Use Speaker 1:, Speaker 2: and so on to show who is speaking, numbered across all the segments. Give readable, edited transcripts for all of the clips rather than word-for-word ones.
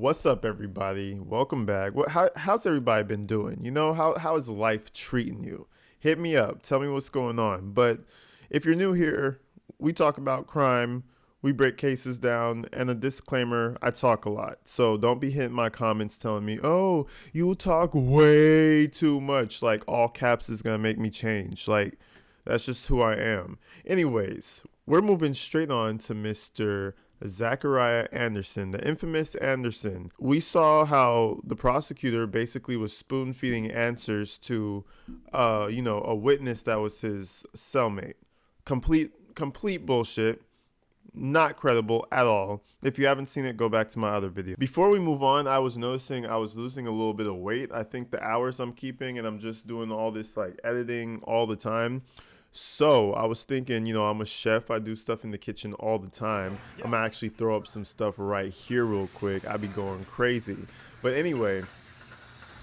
Speaker 1: What's up, everybody? Welcome back. How's everybody been doing? How is life treating you? Hit me up. Tell me what's going on. But if you're new here, we talk about crime, we break cases down, and a disclaimer, I talk a lot. So don't be hitting my comments telling me, oh, you talk way too much. Like, all caps is going to make me change. Like, that's just who I am. Anyways, we're moving straight on to Mr. Zachariah Anderson, the infamous Anderson. We saw how the prosecutor basically was spoon feeding answers to, a witness that was his cellmate. Complete bullshit. Not credible at all. If you haven't seen it, go back to my other video. Before we move on, I was noticing I was losing a little bit of weight. I think the hours I'm keeping and I'm just doing all this like editing all the time. So I was thinking, I'm a chef. I do stuff in the kitchen all the time. I'm gonna actually throw up some stuff right here real quick. I'd be going crazy. But anyway,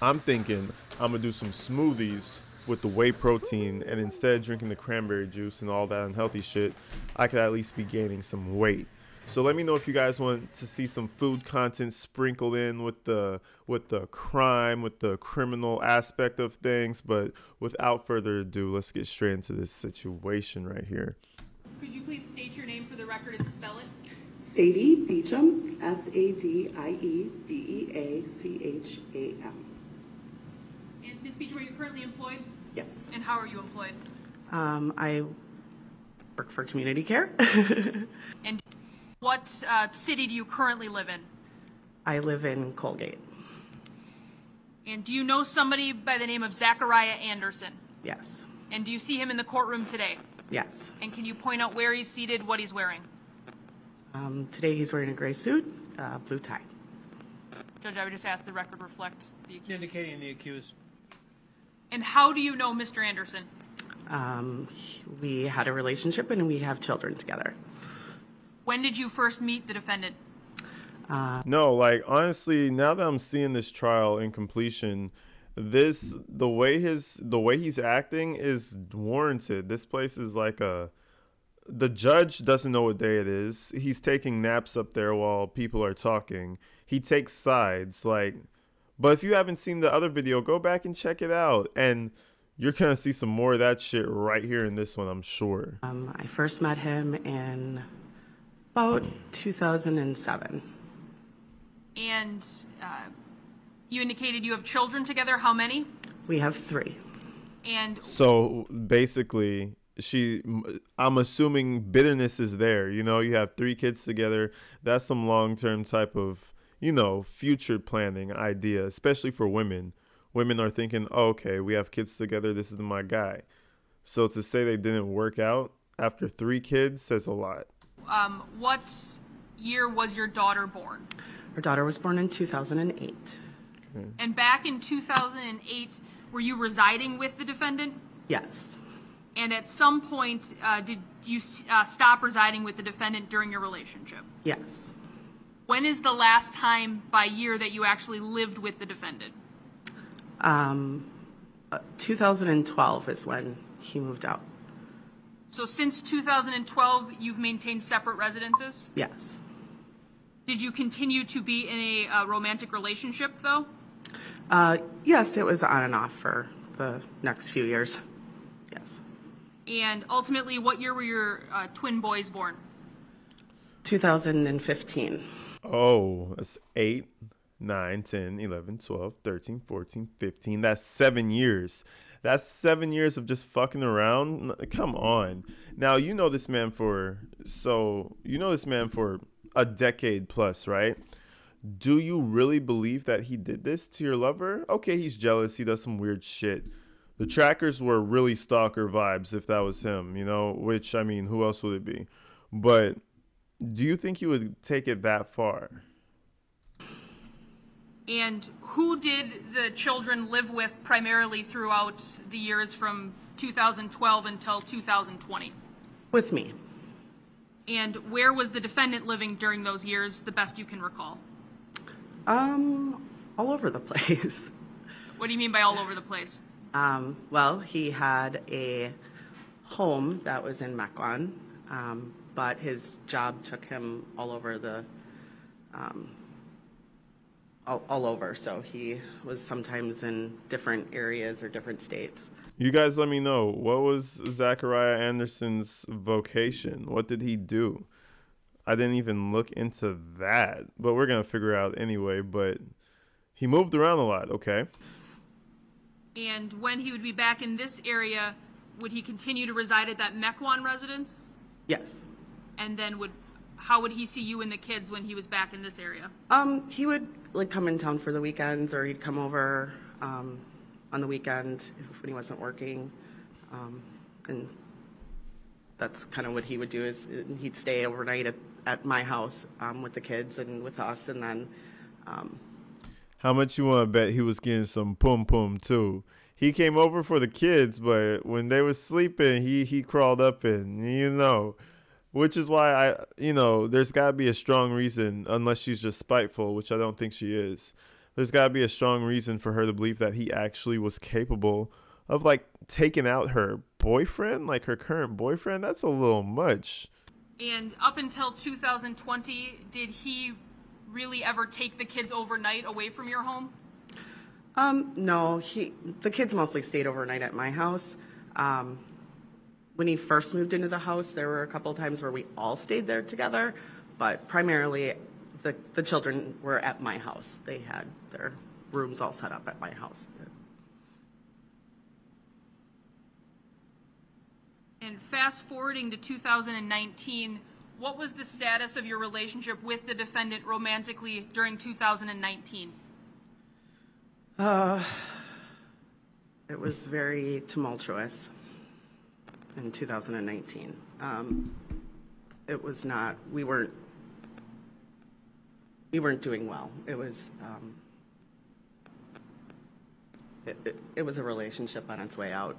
Speaker 1: I'm thinking I'm gonna do some smoothies with the whey protein, and instead of drinking the cranberry juice and all that unhealthy shit, I could at least be gaining some weight. So let me know if you guys want to see some food content sprinkled in with the crime, with the criminal aspect of things. But without further ado, let's get straight into this situation right here.
Speaker 2: Could you please state your name for the record and spell it?
Speaker 3: Sadie Beecham, Sadiebeacham.
Speaker 2: And Ms. Beecham, are you currently employed?
Speaker 3: Yes.
Speaker 2: And how are you employed?
Speaker 3: I work for community care.
Speaker 2: And what city do you currently live in?
Speaker 3: I live in Colgate.
Speaker 2: And do you know somebody by the name of Zachariah Anderson?
Speaker 3: Yes.
Speaker 2: And do you see him in the courtroom today?
Speaker 3: Yes.
Speaker 2: And can you point out where he's seated, what he's wearing?
Speaker 3: Today he's wearing a gray suit, blue tie.
Speaker 2: Judge, I would just ask the record reflect the accused.
Speaker 4: Indicating the accused.
Speaker 2: And how do you know Mr. Anderson?
Speaker 3: We had a relationship and we have children together.
Speaker 2: When did you first meet the defendant?
Speaker 1: No, like honestly, now that I'm seeing this trial in completion, the way he's acting is warranted. This place is like the judge doesn't know what day it is. He's taking naps up there while people are talking. He takes sides, but if you haven't seen the other video, go back and check it out. And you're going to see some more of that shit right here in this one, I'm sure.
Speaker 3: I first met him in about 2007.
Speaker 2: And you indicated you have children together. How many?
Speaker 3: We have 3.
Speaker 2: And
Speaker 1: so basically, I'm assuming bitterness is there. You have 3 kids together. That's some long-term type of, future planning idea, especially for women. Women are thinking, oh, okay, we have kids together. This is my guy. So to say they didn't work out after 3 kids says a lot.
Speaker 2: What year was your daughter born?
Speaker 3: Our daughter was born in 2008.
Speaker 1: Okay.
Speaker 2: And back in 2008, were you residing with the defendant?
Speaker 3: Yes.
Speaker 2: And at some point, did you stop residing with the defendant during your relationship?
Speaker 3: Yes.
Speaker 2: When is the last time by year that you actually lived with the defendant?
Speaker 3: 2012 is when he moved out.
Speaker 2: So since 2012, you've maintained separate residences?
Speaker 3: Yes.
Speaker 2: Did you continue to be in a romantic relationship, though?
Speaker 3: Yes, it was on and off for the next few years. Yes.
Speaker 2: And ultimately, what year were your twin boys born?
Speaker 3: 2015.
Speaker 1: Oh, that's 8, 9, 10, 11, 12, 13, 14, 15. That's 7 years. That's 7 years of just fucking around. Come on. Now, you know this man for a decade plus, right? Do you really believe that he did this to your lover? Okay, he's jealous. He does some weird shit. The trackers were really stalker vibes if that was him, which, I mean, who else would it be? But do you think he would take it that far?
Speaker 2: And who did the children live with primarily throughout the years from 2012 until 2020?
Speaker 3: With me.
Speaker 2: And where was the defendant living during those years, the best you can recall?
Speaker 3: All over the place.
Speaker 2: What do you mean by all over the place?
Speaker 3: Well, he had a home that was in Mequon, but his job took him all over the all over. So he was sometimes in different areas or different states.
Speaker 1: You guys let me know, what was Zachariah Anderson's vocation? What did he do? I didn't even look into that, but we're going to figure out anyway. But he moved around a lot, okay?
Speaker 2: And when he would be back in this area, would he continue to reside at that Mequon residence?
Speaker 3: Yes.
Speaker 2: And then how would he see you and the kids when he was back in this area?
Speaker 3: He would like come in town for the weekends, or he'd come over on the weekend when he wasn't working, and that's kind of what he would do. Is he'd stay overnight at my house with the kids and with us, and then.
Speaker 1: How much you want to bet he was getting some pum pum too? He came over for the kids, but when they was sleeping, he crawled up in, which is why there's got to be a strong reason, unless she's just spiteful, which I don't think she is. There's got to be a strong reason for her to believe that he actually was capable of like taking out her boyfriend, like her current boyfriend. That's a little much.
Speaker 2: And up until 2020, did he really ever take the kids overnight away from your home?
Speaker 3: No, the kids mostly stayed overnight at my house. When he first moved into the house, there were a couple of times where we all stayed there together, but primarily the children were at my house. They had their rooms all set up at my house.
Speaker 2: And fast forwarding to 2019, what was the status of your relationship with the defendant romantically during 2019?
Speaker 3: It was very tumultuous in 2019. It was not, we weren't doing well. It was, it was a relationship on its way out.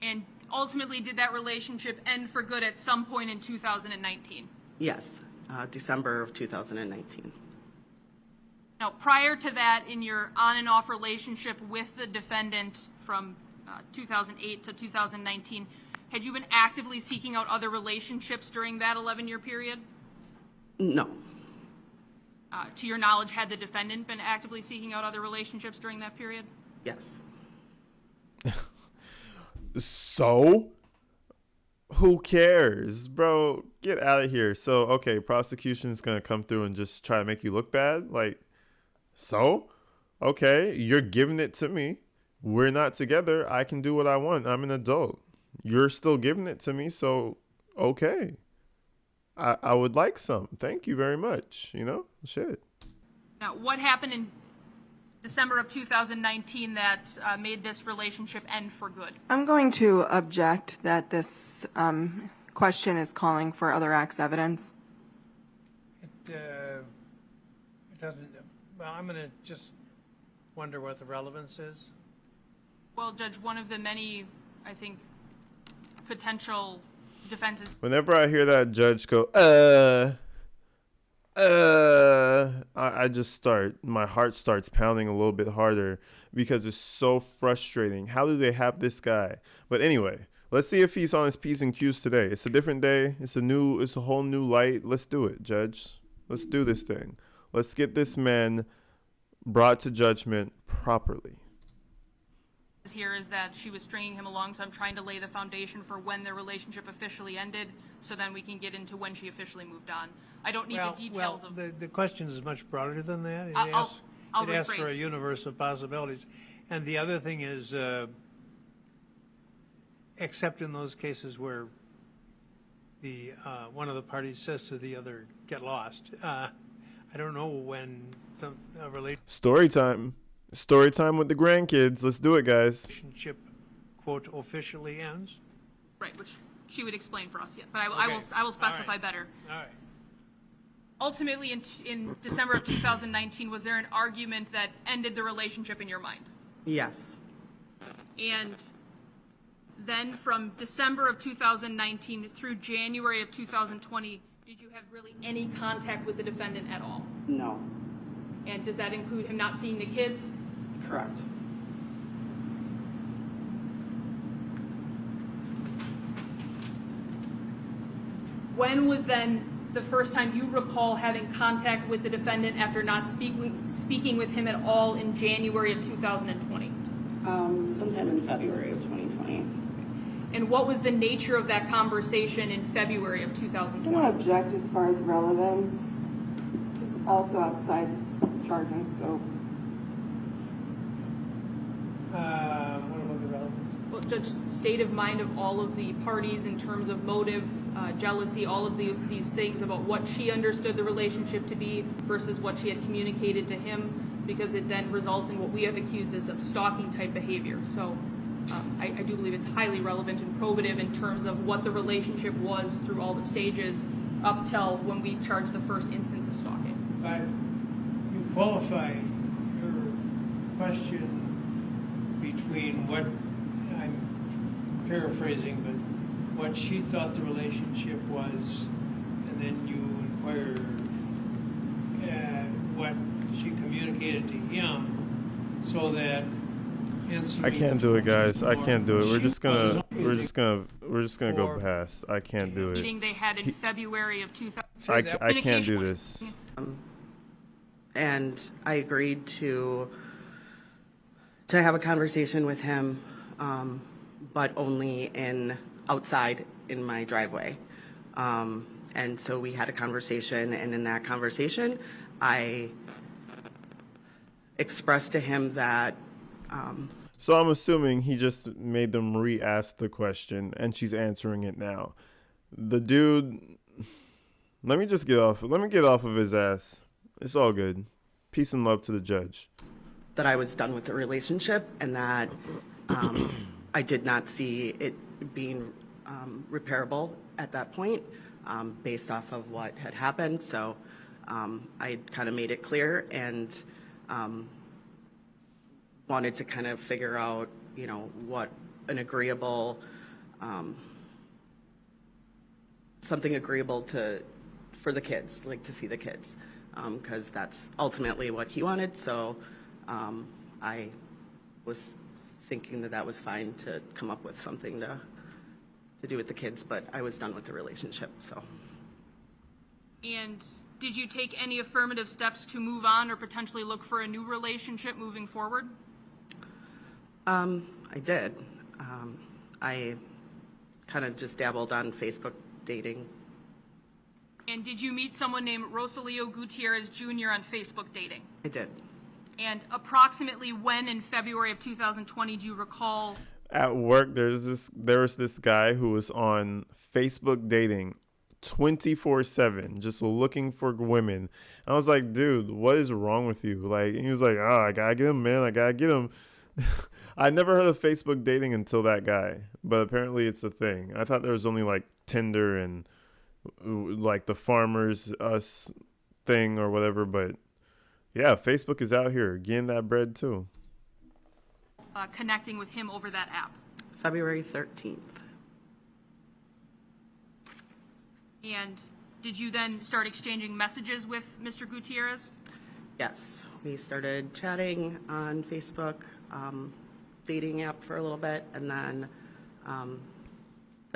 Speaker 2: And ultimately, did that relationship end for good at some point in 2019?
Speaker 3: Yes, December of 2019.
Speaker 2: Now, prior to that, in your on and off relationship with the defendant from 2008 to 2019, had you been actively seeking out other relationships during that 11-year period?
Speaker 3: No.
Speaker 2: To your knowledge, had the defendant been actively seeking out other relationships during that period?
Speaker 3: Yes.
Speaker 1: So? Who cares? Bro, get out of here. So, okay, prosecution's going to come through and just try to make you look bad? Like, so? Okay, you're giving it to me. We're not together. I can do what I want. I'm an adult. You're still giving it to me, so okay. I would like some. Thank you very much. Shit.
Speaker 2: Now, what happened in December of 2019 that made this relationship end for good?
Speaker 4: I'm going to object that this question is calling for other acts evidence.
Speaker 5: It doesn't. Well, I'm going to just wonder what the relevance is.
Speaker 2: Well, Judge, one of the many, I think, potential defenses.
Speaker 1: Whenever I hear that judge go, I just my heart starts pounding a little bit harder because it's so frustrating. How do they have this guy? But anyway, let's see if he's on his P's and Q's today. It's a different day. It's a whole new light. Let's do it, Judge. Let's do this thing. Let's get this man brought to judgment properly.
Speaker 2: Here is that she was stringing him along, so I'm trying to lay the foundation for when their relationship officially ended, so then we can get into when she officially moved on. I don't need the details of...
Speaker 5: The question is much broader than that. It
Speaker 2: I'll
Speaker 5: asks for a
Speaker 2: rephrase.
Speaker 5: universe of possibilities. And the other thing is, except in those cases where the one of the parties says to the other, get lost, I don't know when a
Speaker 1: Story time. Story time with the grandkids. Let's do it, guys.
Speaker 5: relationship, quote, officially ends.
Speaker 2: Right, which she would explain for us yet, but I will specify
Speaker 5: All right.
Speaker 2: better.
Speaker 5: All right.
Speaker 2: Ultimately, in December of 2019, was there an argument that ended the relationship in your mind?
Speaker 3: Yes.
Speaker 2: And then from December of 2019 through January of 2020, did you have really any contact with the defendant at all?
Speaker 3: No.
Speaker 2: And does that include him not seeing the kids?
Speaker 3: Correct.
Speaker 2: When was then the first time you recall having contact with the defendant after not speaking with him at all in January of 2020?
Speaker 3: Sometime in February of 2020.
Speaker 2: And what was the nature of that conversation in February of
Speaker 4: I
Speaker 2: 2020?
Speaker 4: don't object as far as relevance. This is also outside the charge and scope.
Speaker 5: What about the relevance?
Speaker 2: Well, Judge, state of mind of all of the parties in terms of motive, jealousy, all of these things about what she understood the relationship to be versus what she had communicated to him, because it then results in what we have accused as of stalking type behavior. So I do believe it's highly relevant and probative in terms of what the relationship was through all the stages up till when we charged the first instance of stalking.
Speaker 5: But you qualify your question between what, I'm paraphrasing, but what she thought the relationship was, and then you inquire what she communicated to him, so that
Speaker 1: I can't do it, guys. I can't do it. We're just gonna go past. I can't do
Speaker 2: Meeting
Speaker 1: it.
Speaker 2: they had in February of 2000.
Speaker 1: I can't do this.
Speaker 3: And I agreed to have a conversation with him, but only outside in my driveway. And so we had a conversation, and in that conversation, I expressed to him that.
Speaker 1: So I'm assuming he just made them re-ask the question, and she's answering it now. The dude, let me get off of his ass. It's all good. Peace and love to the judge.
Speaker 3: That I was done with the relationship, and that I did not see it being repairable at that point, based off of what had happened. So I kind of made it clear, and wanted to kind of figure out, what an agreeable, something agreeable for the kids, like to see the kids, because that's ultimately what he wanted. So I was thinking that was fine to come up with something to do with the kids, but I was done with the relationship. So.
Speaker 2: And did you take any affirmative steps to move on or potentially look for a new relationship moving forward?
Speaker 3: I did. I kind of just dabbled on Facebook dating.
Speaker 2: And did you meet someone named Rosalio Gutierrez Jr. on Facebook dating?
Speaker 3: I did.
Speaker 2: And approximately when in February of 2020 do you recall?
Speaker 1: At work, there was this guy who was on Facebook dating 24/7, just looking for women. I was like, dude, what is wrong with you? Like, he was like, I gotta get him, man. I gotta get him. I never heard of Facebook dating until that guy, but apparently it's a thing. I thought there was only like Tinder and like the Farmers Us thing or whatever, but yeah, Facebook is out here getting that bread too.
Speaker 2: Connecting with him over that app.
Speaker 3: February 13th.
Speaker 2: And did you then start exchanging messages with Mr. Gutierrez?
Speaker 3: Yes, we started chatting on Facebook, dating app for a little bit, and then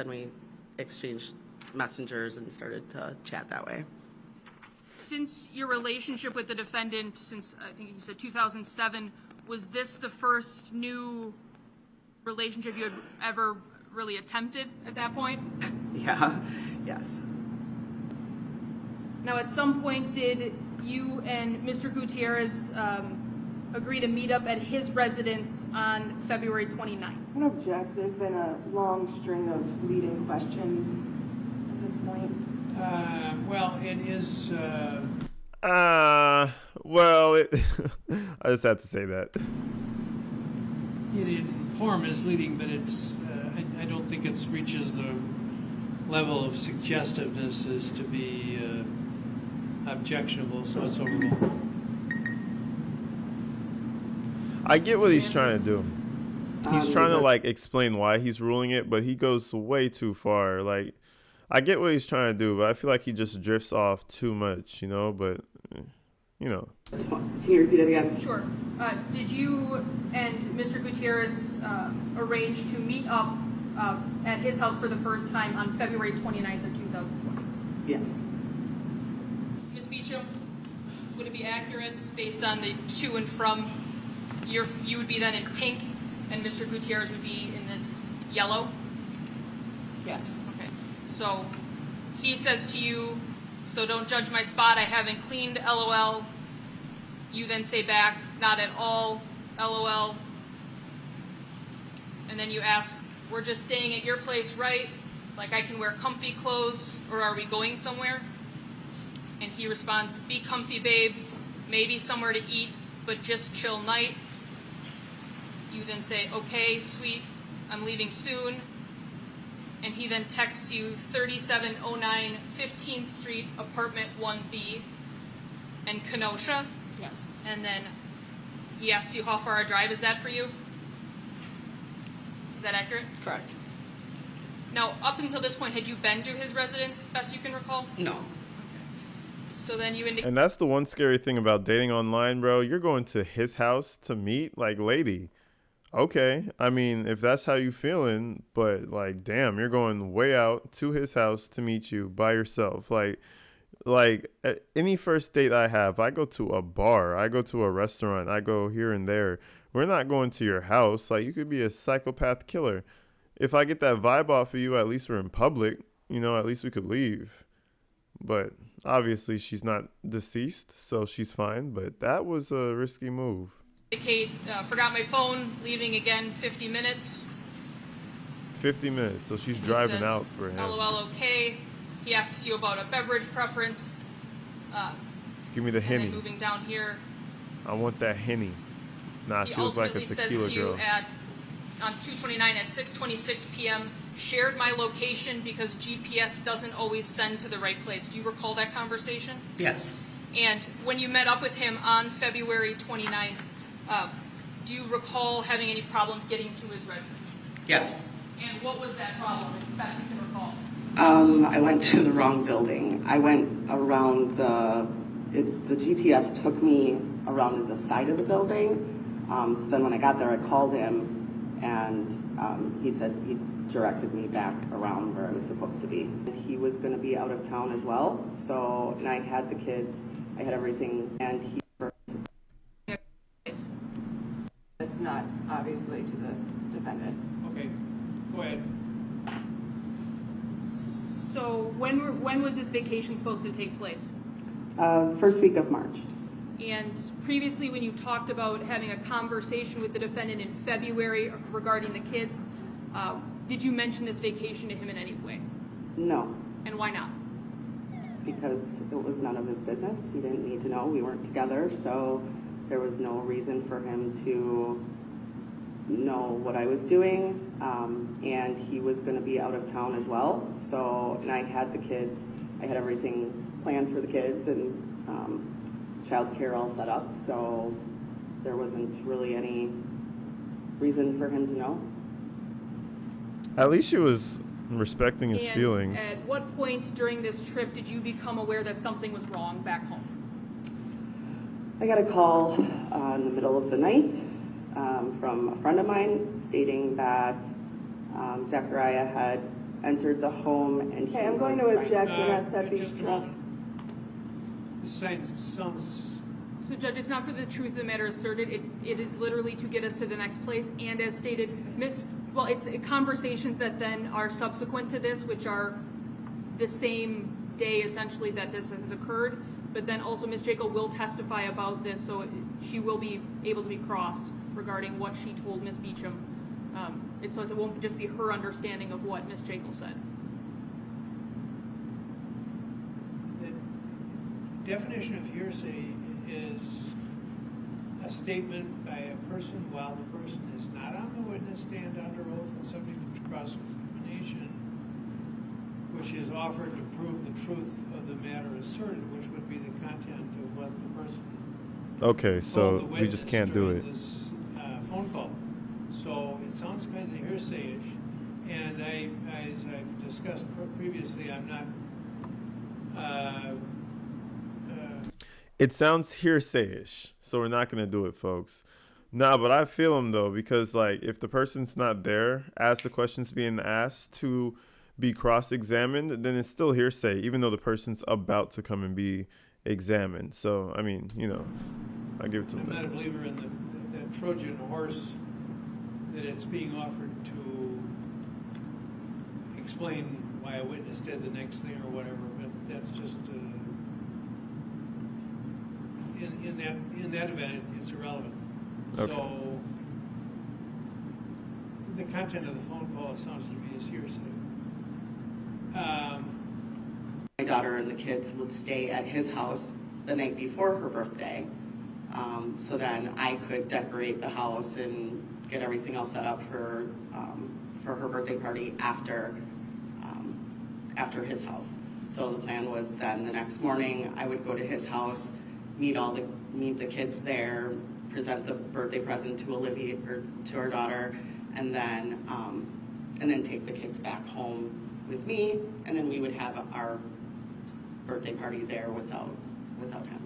Speaker 3: we exchanged messengers and started to chat that way.
Speaker 2: Since your relationship with the defendant, since I think you said 2007, was this the first new relationship you had ever really attempted at that point?
Speaker 3: Yeah, yes.
Speaker 2: Now, at some point, did you and Mr. Gutierrez agree to meet up at his residence on February 29th?
Speaker 4: I don't object. There's been a long string of leading questions at this point.
Speaker 5: Well, it is.
Speaker 1: I just had to say that.
Speaker 5: In form is leading, but it's. I don't think it reaches the level of suggestiveness as to be objectionable, so it's overruled.
Speaker 1: I get what he's trying to do. He's trying to like explain why he's ruling it, but he goes way too far. Like, I get what he's trying to do, but I feel like he just drifts off too much, but
Speaker 3: Can you repeat it again?
Speaker 2: Sure. Did you and Mr. Gutierrez arrange to meet up at his house for the first time on February 29th of 2020?
Speaker 3: Yes.
Speaker 2: Ms. Beecham, would it be accurate based on the to and from? You would be then in pink, and Mr. Gutierrez would be in this yellow?
Speaker 3: Yes.
Speaker 2: Okay. So he says to you, so don't judge my spot, I haven't cleaned, LOL. You then say back, not at all, LOL. And then you ask, we're just staying at your place, right? Like I can wear comfy clothes, or are we going somewhere? And he responds, be comfy, babe, maybe somewhere to eat, but just chill night. You then say, okay, sweet, I'm leaving soon. And he then texts you 3709 15th Street, apartment 1B in Kenosha.
Speaker 3: Yes.
Speaker 2: And then he asks you how far a drive is that for you? Is that accurate?
Speaker 3: Correct.
Speaker 2: Now, up until this point, had you been to his residence, best you can recall?
Speaker 3: No.
Speaker 2: So then you indicate.
Speaker 1: And that's the one scary thing about dating online, bro. You're going to his house to meet, like, lady. Okay, I mean, if that's how you feeling, but like, damn, you're going way out to his house to meet you by yourself. Like any first date I have, I go to a bar, I go to a restaurant, I go here and there. We're not going to your house. Like, you could be a psychopath killer. If I get that vibe off of you, at least we're in public. You know, at least we could leave. But obviously, she's not deceased, so she's fine. But that was a risky move.
Speaker 2: Indicate, forgot my phone, leaving again 50 minutes.
Speaker 1: 50 minutes, so she's
Speaker 2: He
Speaker 1: driving
Speaker 2: says,
Speaker 1: out for him.
Speaker 2: LOL, okay. He asks you about a beverage preference.
Speaker 1: Give me the
Speaker 2: And
Speaker 1: Henny.
Speaker 2: then moving down here,
Speaker 1: I want that Henny. Nah,
Speaker 2: he
Speaker 1: she looks like a
Speaker 2: ultimately says
Speaker 1: tequila
Speaker 2: to you
Speaker 1: girl.
Speaker 2: on 229 at 6:26 p.m., shared my location because GPS doesn't always send to the right place. Do you recall that conversation?
Speaker 3: Yes.
Speaker 2: And when you met up with him on February 29th, do you recall having any problems getting to his residence?
Speaker 3: Yes.
Speaker 2: And what was that problem, if that you can recall?
Speaker 3: I went to the wrong building. I went around the GPS took me around to the side of the building. So then when I got there, I called him, and he said he directed me back around where I was supposed to be. He was going to be out of town as well. So, and I had the kids, I had everything, and he.
Speaker 4: It's not obviously to the defendant.
Speaker 5: Okay, go ahead.
Speaker 2: So when was this vacation supposed to take place?
Speaker 3: First week of March.
Speaker 2: And previously, when you talked about having a conversation with the defendant in February regarding the kids, did you mention this vacation to him in any way?
Speaker 3: No,
Speaker 2: And why not?
Speaker 3: because it was none of his business. He didn't need to know. We weren't together, so there was no reason for him to know what I was doing. And he was going to be out of town as well. So, and I had the kids. I had everything planned for the kids and childcare all set up. So there wasn't really any reason for him to know.
Speaker 1: At least she was respecting his feelings.
Speaker 2: At what point during this trip did you become aware that something was wrong back home?
Speaker 3: I got a call in the middle of the night from a friend of mine stating that Zachariah had entered the home and he
Speaker 4: Okay, I'm going to
Speaker 3: was
Speaker 4: object and ask that be
Speaker 5: Just a
Speaker 4: struck.
Speaker 5: moment. This sounds,
Speaker 2: So, Judge, it's not for the truth of the matter asserted. It is literally to get us to the next place. And as stated, it's conversations that then are subsequent to this, which are the same day, essentially, that this has occurred. But then also Ms. Jekyll will testify about this, so she will be able to be crossed regarding what she told Ms. Beecham. So it won't just be her understanding of what Ms. Jekyll said.
Speaker 5: the definition of hearsay is a statement by a person while the person is not on the witness stand under oath and subject to cross-examination, which is offered to prove the truth of the matter asserted, which would be the content of what the person
Speaker 1: Okay,
Speaker 5: told
Speaker 1: so
Speaker 5: the
Speaker 1: we
Speaker 5: witness
Speaker 1: just can't do
Speaker 5: during
Speaker 1: it.
Speaker 5: this phone call. So it sounds kind of hearsay-ish. And as I've discussed previously, I'm not.
Speaker 1: It sounds hearsay-ish, so we're not going to do it, folks. Nah, but I feel him, though, because, like, if the person's not there as the question's being asked to be cross-examined, then it's still hearsay, even though the person's about to come and be examined. So, I mean, I give it to
Speaker 5: I'm not a
Speaker 1: him.
Speaker 5: believer in the Trojan horse that it's being offered to explain why a witness did the next thing or whatever, but that's just, in that event, it's irrelevant.
Speaker 1: Okay.
Speaker 5: So, the content of the phone call sounds to me as hearsay.
Speaker 3: My daughter and the kids would stay at his house the night before her birthday. So then I could decorate the house and get everything all set up for her birthday party after his house. So the plan was then the next morning I would go to his house, meet the kids there, present the birthday present to Olivia or to our daughter, and then take the kids back home with me, and then we would have our birthday party there without him.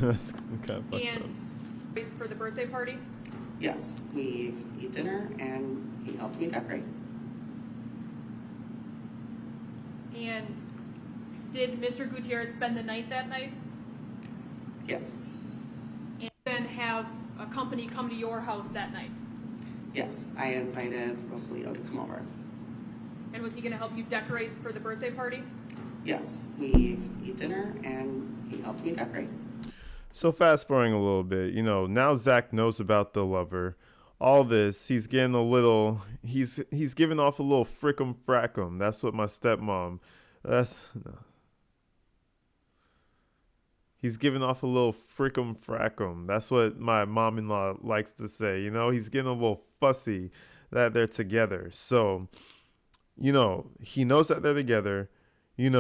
Speaker 1: That's kind of fucked up.
Speaker 2: And wait for the birthday party?
Speaker 3: Yes, we eat dinner and he helped me decorate.
Speaker 2: And did Mr. Gutierrez spend the night that night?
Speaker 3: Yes,
Speaker 2: And then have a company come to your house that night?
Speaker 3: yes, I invited Rosalio to come over.
Speaker 2: And was he going to help you decorate for the birthday party?
Speaker 3: Yes, we eat dinner and he helped me decorate.
Speaker 1: So fast forwarding a little bit, now Zach knows about the lover. All this, he's getting a little, he's giving off a little frickum frackum. That's what my stepmom, no. He's giving off a little frickum frackum. That's what my mom-in-law likes to say. He's getting a little fussy that they're together. So, he knows that they're together. He's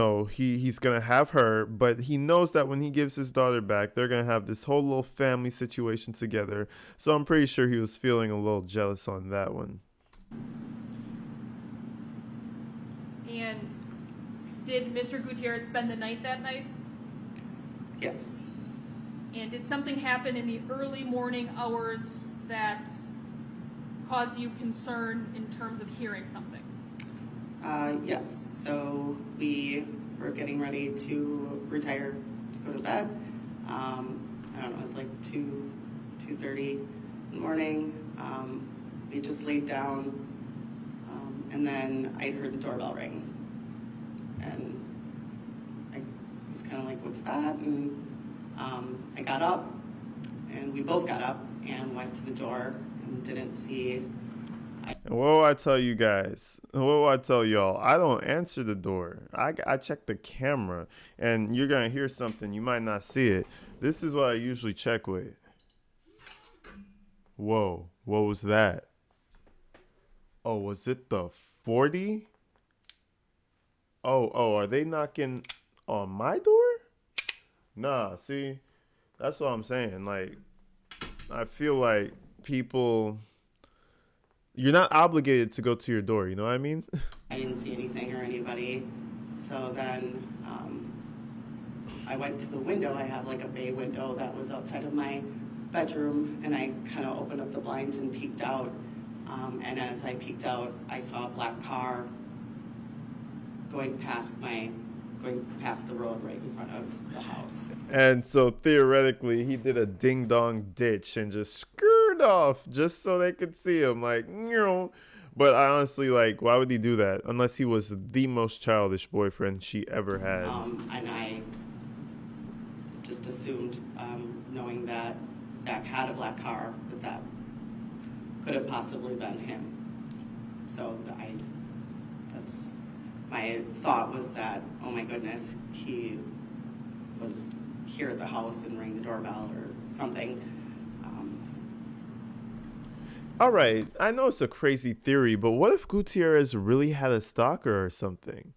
Speaker 1: going to have her, but he knows that when he gives his daughter back, they're going to have this whole little family situation together. So I'm pretty sure he was feeling a little jealous on that one.
Speaker 2: And did Mr. Gutierrez spend the night that night?
Speaker 3: Yes,
Speaker 2: And did something happen in the early morning hours that caused you concern in terms of hearing something?
Speaker 3: yes, so we were getting ready to retire to go to bed. I don't know, it was like 2:30 in the morning. We just laid down, and then I heard the doorbell ring. And I was kind of like, what's that? And I got up, and we both got up and went to the door and didn't see.
Speaker 1: And what will I tell you guys? What will I tell y'all? I don't answer the door. I check the camera, and you're going to hear something. You might not see it. This is what I usually check with. Whoa, what was that? Oh, was it the 40? Oh, are they knocking on my door? Nah, see, that's what I'm saying. Like, I feel like people, you're not obligated to go to your door. You know what I mean?
Speaker 3: I didn't see anything or anybody. So then I went to the window. I have like a bay window that was outside of my bedroom, and I kind of opened up the blinds and peeked out. And as I peeked out, I saw a black car going past the road right in front of the house.
Speaker 1: And so theoretically, he did a ding dong ditch and just scurred off just so they could see him. Like, but I honestly, like, why would he do that? Unless he was the most childish boyfriend she ever had.
Speaker 3: And I just assumed, knowing that Zach had a black car, that could have possibly been him. So that's my thought, was that, oh my goodness, he was here at the house and rang the doorbell or something.
Speaker 1: All right, I know it's a crazy theory, but what if Gutierrez really had a stalker or something?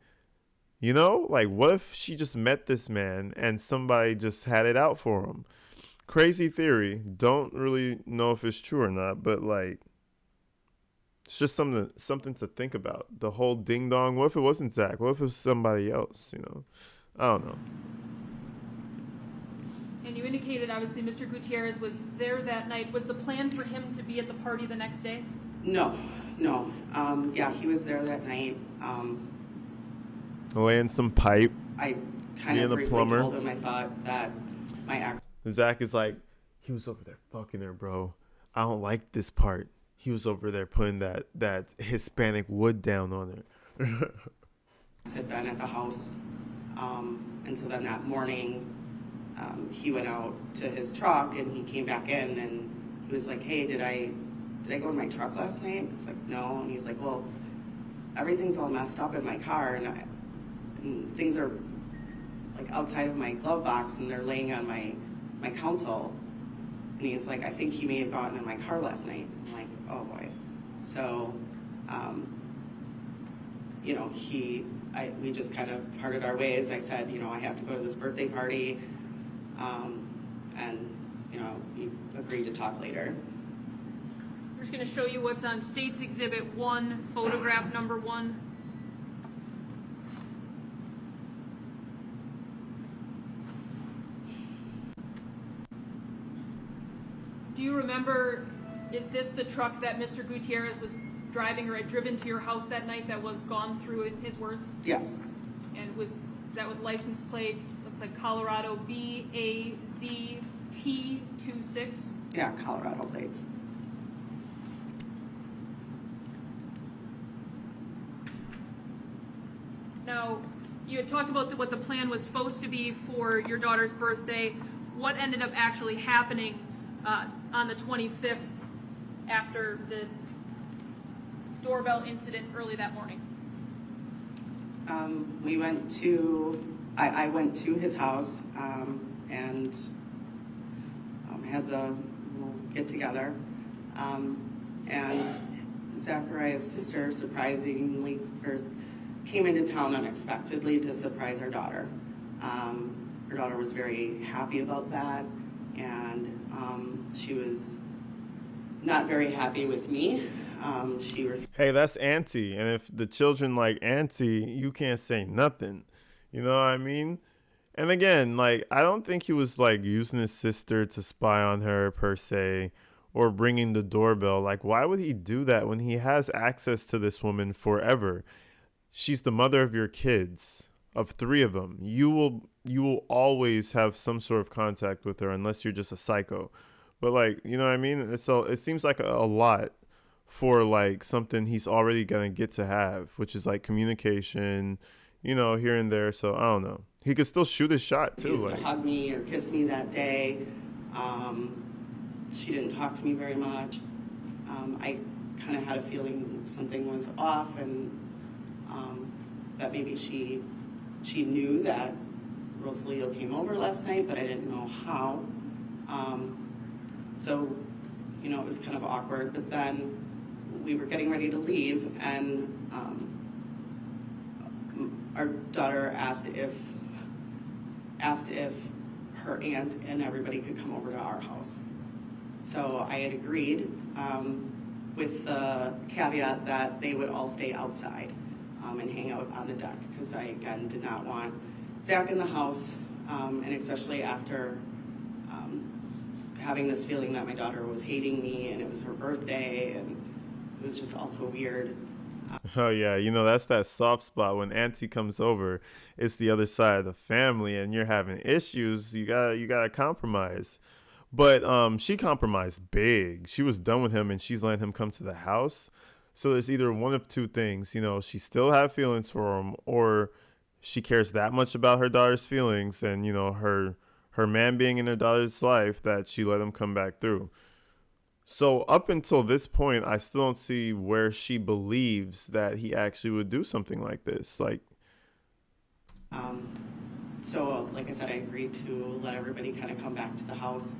Speaker 1: Like, what if she just met this man and somebody just had it out for him? Crazy theory. Don't really know if it's true or not, but like, it's just something to think about. The whole ding dong. What if it wasn't Zach? What if it was somebody else? I don't know.
Speaker 2: And you indicated, obviously, Mr. Gutierrez was there that night. Was the plan for him to be at the party the next day?
Speaker 3: No. Yeah, he was there that night.
Speaker 1: Laying some pipe.
Speaker 3: I kind
Speaker 1: Being
Speaker 3: of
Speaker 1: a
Speaker 3: briefly
Speaker 1: plumber.
Speaker 3: told him I thought that my ex
Speaker 1: Zach is like, he was over there fucking her, bro. I don't like this part. He was over there putting that Hispanic wood down on her.
Speaker 3: had been at the house. And so then that morning, he went out to his truck and he came back in and he was like, hey, did I go in my truck last night? It's like, no. And he's like, well, everything's all messed up in my car and things are like outside of my glove box and they're laying on my console. And he's like, I think he may have gotten in my car last night. I'm like, oh boy. So, you know, we just kind of parted our ways. I said, you know, I have to go to this birthday party. And, you know, we agreed to talk later.
Speaker 2: We're just going to show you what's on State's Exhibit 1, photograph number 1. Do you remember, is this the truck that Mr. Gutierrez was driving or had driven to your house that night that was gone through, in his words?
Speaker 3: Yes.
Speaker 2: And is that with license plate, looks like Colorado BAZT26?
Speaker 3: Yeah, Colorado plates.
Speaker 2: Now, you had talked about what the plan was supposed to be for your daughter's birthday. What ended up actually happening on the 25th after the doorbell incident early that morning?
Speaker 3: I went to his house and had the get together. And Zachariah's sister surprisingly came into town unexpectedly to surprise her daughter. Her daughter was very happy about that, and she was not very happy with me.
Speaker 1: Hey, that's Auntie, and if the children like Auntie, you can't say nothing. You know what I mean? And again, like, I don't think he was like using his sister to spy on her per se, or bringing the doorbell. Like, why would he do that when he has access to this woman forever? She's the mother of your kids, of 3 of them. You will always have some sort of contact with her unless you're just a psycho. But like, you know what I mean? So it seems like a lot for like something he's already gonna get to have, which is like communication, you know, here and there. So I don't know. He could still shoot his shot too.
Speaker 3: She used to hug me or kiss me that day. She didn't talk to me very much. I kind of had a feeling something was off, and that maybe she knew that Rosalio came over last night, but I didn't know how. So, you know, it was kind of awkward. But then we were getting ready to leave, and our daughter asked if her aunt and everybody could come over to our house. So I had agreed, with the caveat that they would all stay outside and hang out on the deck, because I, again, did not want Zach in the house, and especially after having this feeling that my daughter was hating me, and it was her birthday, and it was just also weird.
Speaker 1: Oh yeah, you know, that's that soft spot when Auntie comes over. It's the other side of the family, and you're having issues. You gotta compromise. But she compromised big. She was done with him, and she's letting him come to the house. So there's either one of two things. You know, she still have feelings for him, or she cares that much about her daughter's feelings, and you know her man being in her daughter's life that she let him come back through. So up until this point, I still don't see where she believes that he actually would do something like this. Like,
Speaker 3: So, like I said, I agreed to let everybody kind of come back to the house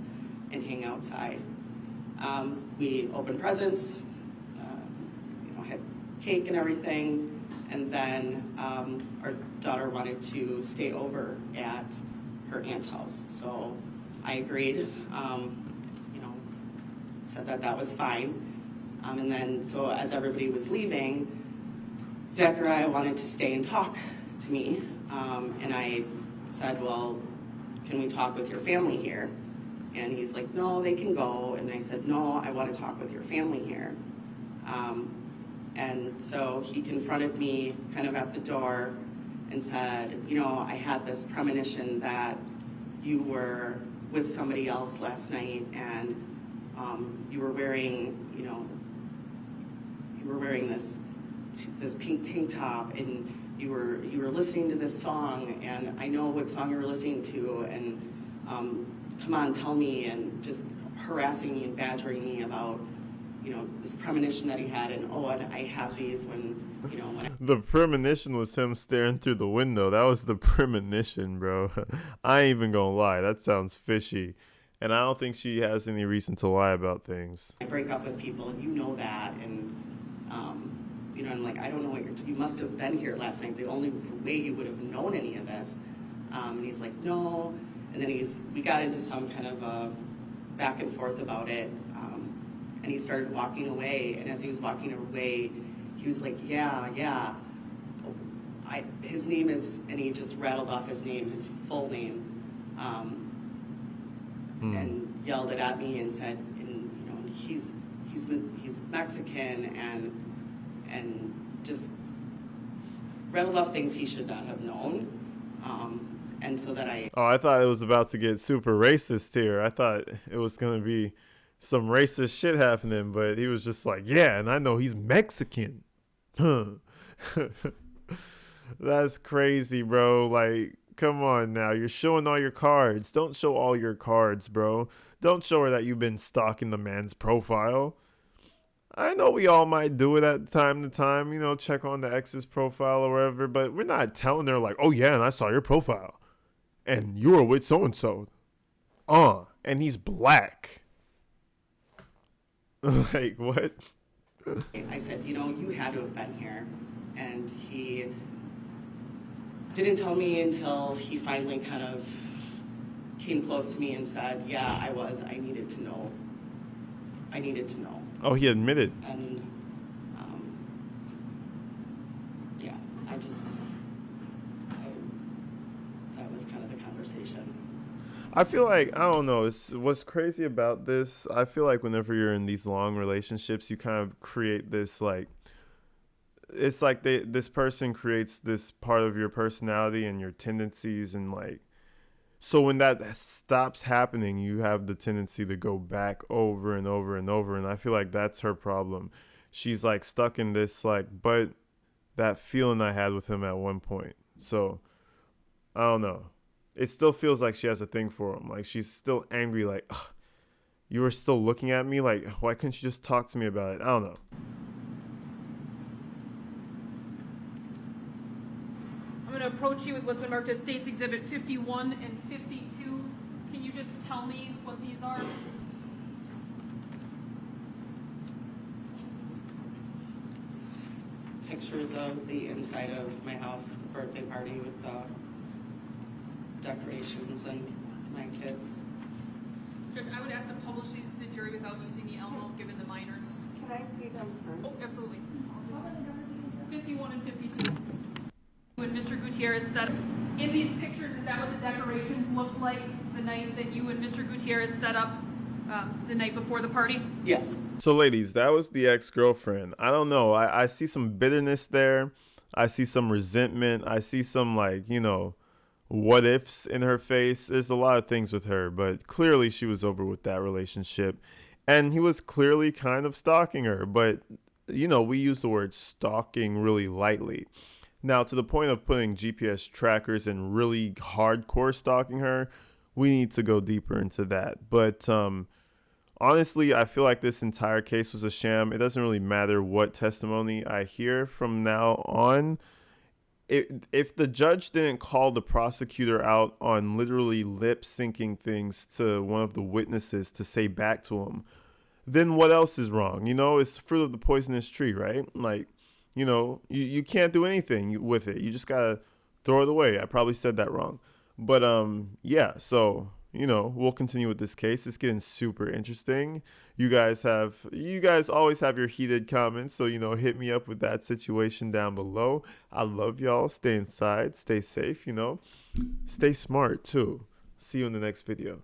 Speaker 3: and hang outside. We opened presents, you know, had cake and everything, and then our daughter wanted to stay over at her aunt's house. So I agreed. You know, said that was fine. And then, so as everybody was leaving, Zachariah wanted to stay and talk to me. And I said, well, can we talk with your family here? And he's like, no, they can go. And I said, no, I want to talk with your family here. And so he confronted me kind of at the door and said, you know, I had this premonition that you were with somebody else last night, and you were wearing, you know, you were wearing this pink tank top, and you were listening to this song, and I know what song you were listening to, and come on, tell me, and just harassing me and badgering me about, you know, this premonition that he had, and and I have these when, you know, when
Speaker 1: The premonition was him staring through the window. That was the premonition, bro. I ain't even gonna lie. That sounds fishy. And I don't think she has any reason to lie about things.
Speaker 3: I break up with people, and you know that, and you know, I'm like, I don't know what you must have been here last night. The only way you would have known any of this. And he's like, no. And then we got into some kind of a back and forth about it. And he started walking away. And as he was walking away, he was like, yeah. His name is, and he just rattled off his name, his full name, and yelled it at me and said, and you know, he's Mexican, and just rattled off things he should not have known. And so that
Speaker 1: I thought it was about to get super racist here. I thought it was gonna be some racist shit happening, but he was just like, yeah, and I know he's Mexican. Huh. That's crazy, bro. Like, come on now. You're showing all your cards. Don't show all your cards, bro. Don't show her that you've been stalking the man's profile. I know we all might do it at time to time, you know, check on the ex's profile or whatever, but we're not telling her like, oh yeah, and I saw your profile. And you were with so-and-so. And he's black. Like, what?
Speaker 3: I said, you know, you had to have been here. And he didn't tell me until he finally kind of came close to me and said, yeah, I was. I needed to know.
Speaker 1: Oh, he admitted.
Speaker 3: And, yeah, that was kind of the conversation.
Speaker 1: I feel like, I don't know, what's crazy about this, I feel like whenever you're in these long relationships, you kind of create this, like, it's like this person creates this part of your personality and your tendencies, and like, so when that stops happening, you have the tendency to go back over and over and over, and I feel like that's her problem. She's like stuck in this, like, but that feeling I had with him at one point. So I don't know. It still feels like she has a thing for him. Like, she's still angry, like, ugh, you were still looking at me? Like, why couldn't you just talk to me about it? I don't know.
Speaker 2: I'm going to approach you with what's been marked as States Exhibit 51 and 52. Can you just tell me what these are?
Speaker 3: Pictures of the inside of my house, the birthday party with the decorations and my kids.
Speaker 2: Judge, I would ask to publish these to the jury without using the Elmo, given the minors.
Speaker 4: Can I see them first?
Speaker 2: Oh, absolutely. 51 and 52. When Mr. Gutierrez said, in these pictures, is that what the decorations looked like the night that you and Mr. Gutierrez set up the night before the party?
Speaker 3: Yes.
Speaker 1: So, ladies, that was the ex-girlfriend. I don't know. I see some bitterness there. I see some resentment. I see some, like, you know, what ifs in her face. There's a lot of things with her, but clearly she was over with that relationship. And he was clearly kind of stalking her. But, you know, we use the word stalking really lightly. Now, to the point of putting GPS trackers and really hardcore stalking her, we need to go deeper into that. But honestly, I feel like this entire case was a sham. It doesn't really matter what testimony I hear from now on. If the judge didn't call the prosecutor out on literally lip syncing things to one of the witnesses to say back to him, then what else is wrong? You know, it's fruit of the poisonous tree, right? Like, you know, you can't do anything with it. You just gotta throw it away. I probably said that wrong. But yeah, so, you know, we'll continue with this case. It's getting super interesting. You guys always have your heated comments, so, you know, hit me up with that situation down below. I love y'all. Stay inside, stay safe, you know. Stay smart too. See you in the next video.